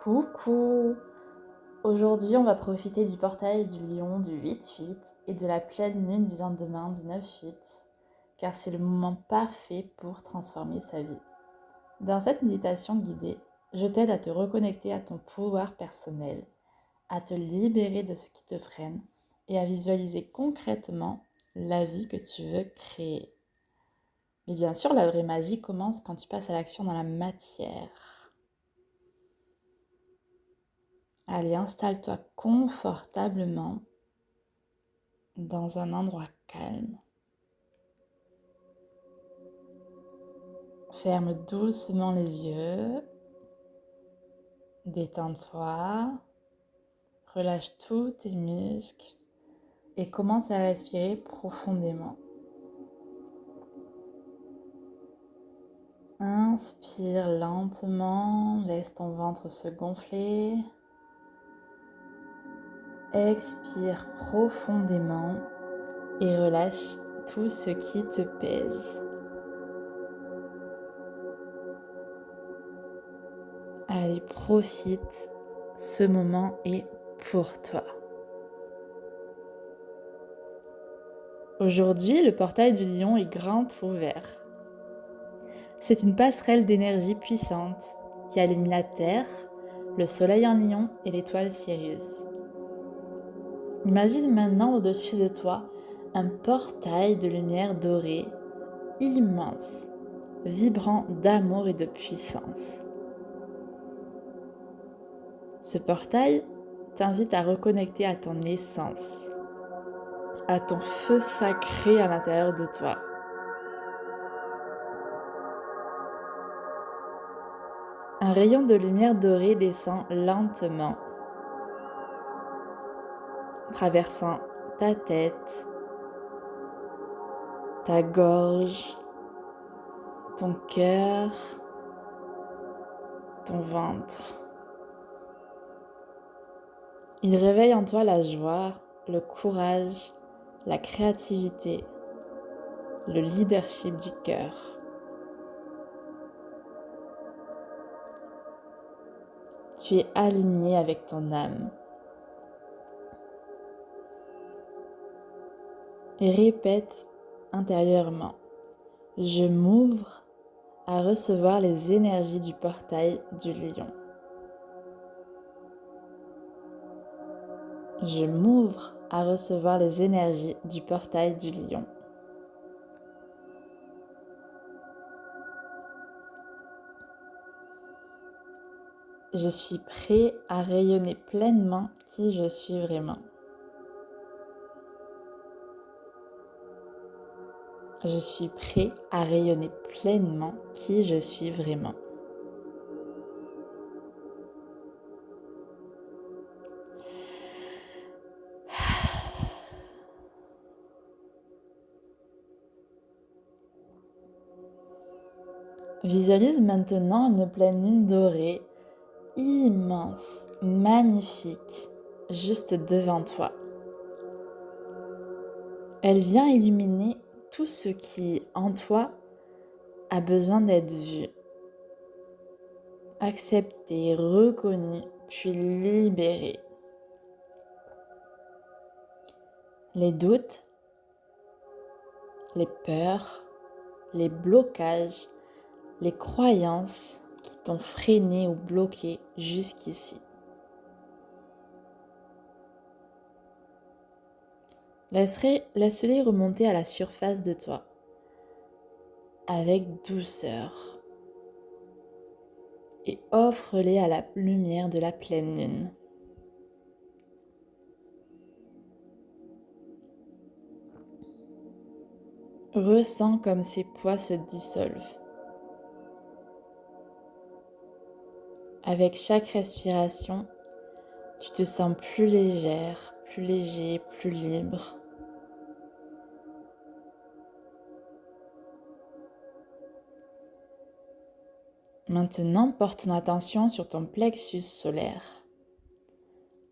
Coucou! Aujourd'hui, on va profiter du portail du lion du 8-8 et de la pleine lune du lendemain du 9-8, car c'est le moment parfait pour transformer sa vie. Dans cette méditation guidée, je t'aide à te reconnecter à ton pouvoir personnel, à te libérer de ce qui te freine et à visualiser concrètement la vie que tu veux créer. Mais bien sûr, la vraie magie commence quand tu passes à l'action dans la matière. Allez, installe-toi confortablement dans un endroit calme. Ferme doucement les yeux. Détends-toi. Relâche tous tes muscles et commence à respirer profondément. Inspire lentement, laisse ton ventre se gonfler. Expire profondément et relâche tout ce qui te pèse. Allez, profite, ce moment est pour toi. Aujourd'hui, le portail du lion est grand ouvert. C'est une passerelle d'énergie puissante qui aligne la Terre, le Soleil en lion et l'étoile Sirius. Imagine maintenant au-dessus de toi un portail de lumière dorée, immense, vibrant d'amour et de puissance. Ce portail t'invite à reconnecter à ton essence, à ton feu sacré à l'intérieur de toi. Un rayon de lumière dorée descend lentement, traversant ta tête, ta gorge, ton cœur, ton ventre. Il réveille en toi la joie, le courage, la créativité, le leadership du cœur. Tu es aligné avec ton âme. Et répète intérieurement, je m'ouvre à recevoir les énergies du portail du lion. Je m'ouvre à recevoir les énergies du portail du lion. Je suis prêt à rayonner pleinement qui je suis vraiment. Je suis prêt à rayonner pleinement qui je suis vraiment. Visualise maintenant une pleine lune dorée, immense, magnifique, juste devant toi. Elle vient illuminer tout ce qui, en toi, a besoin d'être vu, accepté, reconnu, puis libéré. Les doutes, les peurs, les blocages, les croyances qui t'ont freiné ou bloqué jusqu'ici. Laisse-les remonter à la surface de toi, avec douceur, et offre-les à la lumière de la pleine lune. Ressens comme ces poids se dissolvent. Avec chaque respiration, tu te sens plus légère, plus léger, plus libre. Maintenant, porte ton attention sur ton plexus solaire,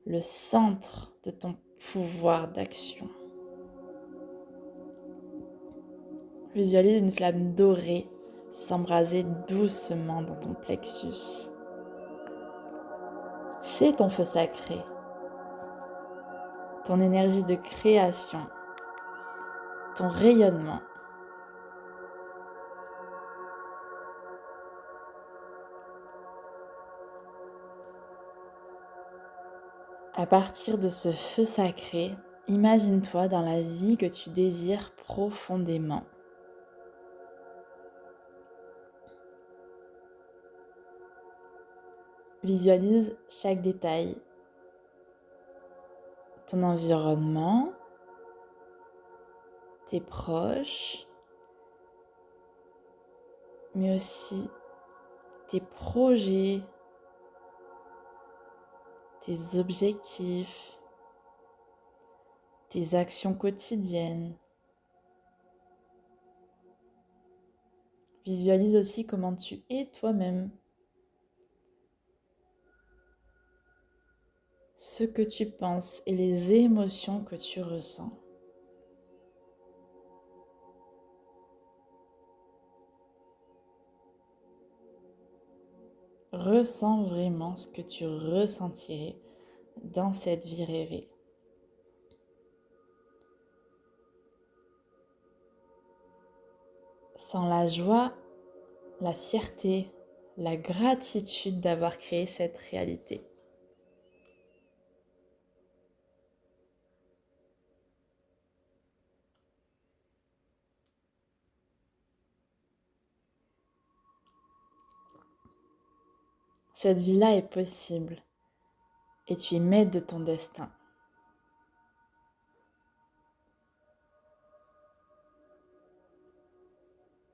le centre de ton pouvoir d'action. Visualise une flamme dorée s'embraser doucement dans ton plexus. C'est ton feu sacré, ton énergie de création, ton rayonnement. À partir de ce feu sacré, imagine-toi dans la vie que tu désires profondément. Visualise chaque détail, ton environnement, tes proches, mais aussi tes projets, tes objectifs, tes actions quotidiennes. Visualise aussi comment tu es toi-même, ce que tu penses et les émotions que tu ressens. Ressens vraiment ce que tu ressentirais dans cette vie rêvée. Sens la joie, la fierté, la gratitude d'avoir créé cette réalité. Cette vie-là est possible et tu es maître de ton destin.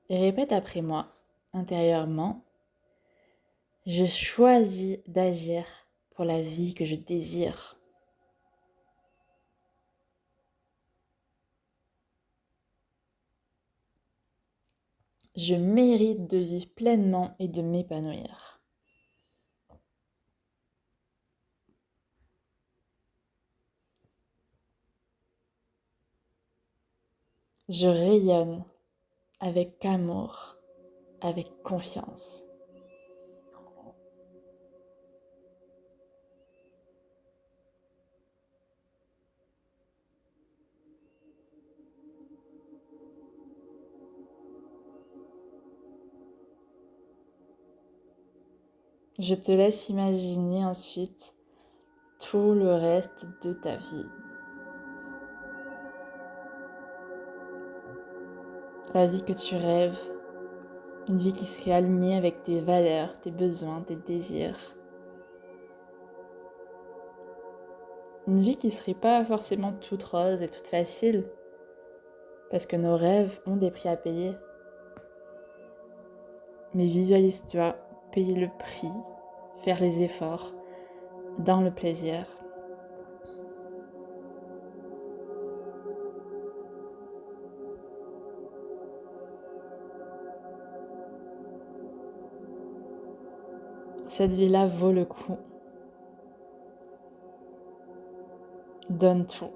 Et répète après moi, intérieurement, je choisis d'agir pour la vie que je désire. Je mérite de vivre pleinement et de m'épanouir. Je rayonne avec amour, avec confiance. Je te laisse imaginer ensuite tout le reste de ta vie. La vie que tu rêves, une vie qui serait alignée avec tes valeurs, tes besoins, tes désirs. Une vie qui serait pas forcément toute rose et toute facile, parce que nos rêves ont des prix à payer. Mais visualise-toi payer le prix, faire les efforts, dans le plaisir. Cette vie-là vaut le coup. Donne tout.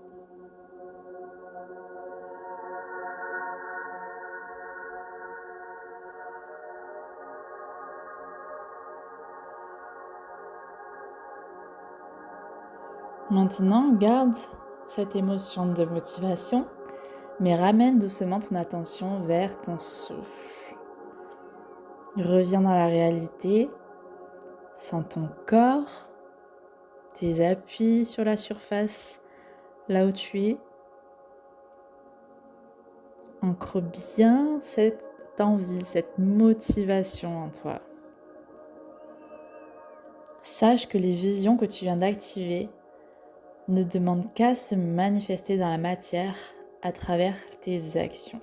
Maintenant, garde cette émotion de motivation, mais ramène doucement ton attention vers ton souffle. Reviens dans la réalité, sens ton corps, tes appuis sur la surface, là où tu es. Ancre bien cette envie, cette motivation en toi. Sache que les visions que tu viens d'activer ne demandent qu'à se manifester dans la matière à travers tes actions.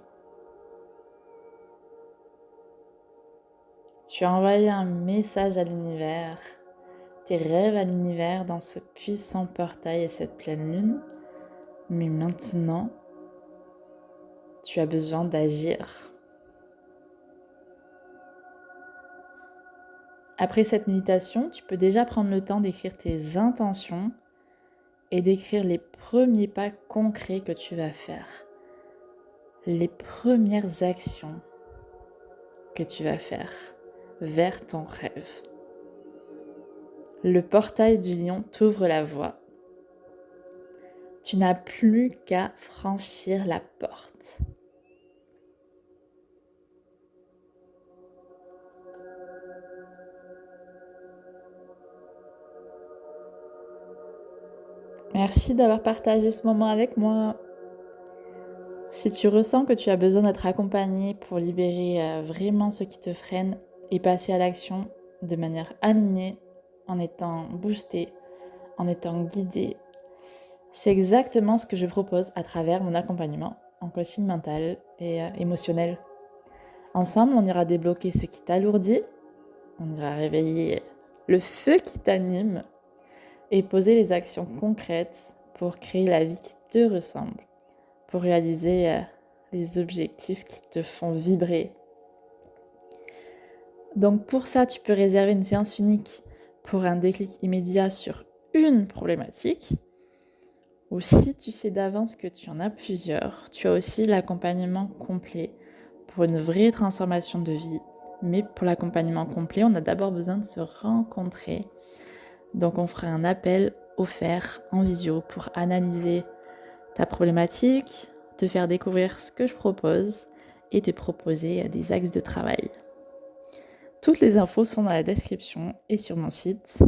Tu as envoyé un message à l'univers, tes rêves à l'univers dans ce puissant portail et cette pleine lune. Mais maintenant, tu as besoin d'agir. Après cette méditation, tu peux déjà prendre le temps d'écrire tes intentions et d'écrire les premiers pas concrets que tu vas faire. Les premières actions que tu vas faire vers ton rêve. Le portail du lion t'ouvre la voie. Tu n'as plus qu'à franchir la porte. Merci d'avoir partagé ce moment avec moi. Si tu ressens que tu as besoin d'être accompagné pour libérer vraiment ce qui te freine et passer à l'action de manière alignée, en étant boosté, en étant guidé, c'est exactement ce que je propose à travers mon accompagnement en coaching mental et émotionnel. Ensemble, on ira débloquer ce qui t'alourdit, on ira réveiller le feu qui t'anime et poser les actions concrètes pour créer la vie qui te ressemble, pour réaliser les objectifs qui te font vibrer. Donc pour ça, tu peux réserver une séance unique pour un déclic immédiat sur une problématique. Ou si tu sais d'avance que tu en as plusieurs, tu as aussi l'accompagnement complet pour une vraie transformation de vie. Mais pour l'accompagnement complet, on a d'abord besoin de se rencontrer. Donc on fera un appel offert en visio pour analyser ta problématique, te faire découvrir ce que je propose et te proposer des axes de travail. Toutes les infos sont dans la description et sur mon site.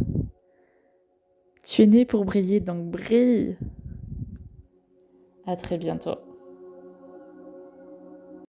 Tu es né pour briller, donc brille! À très bientôt.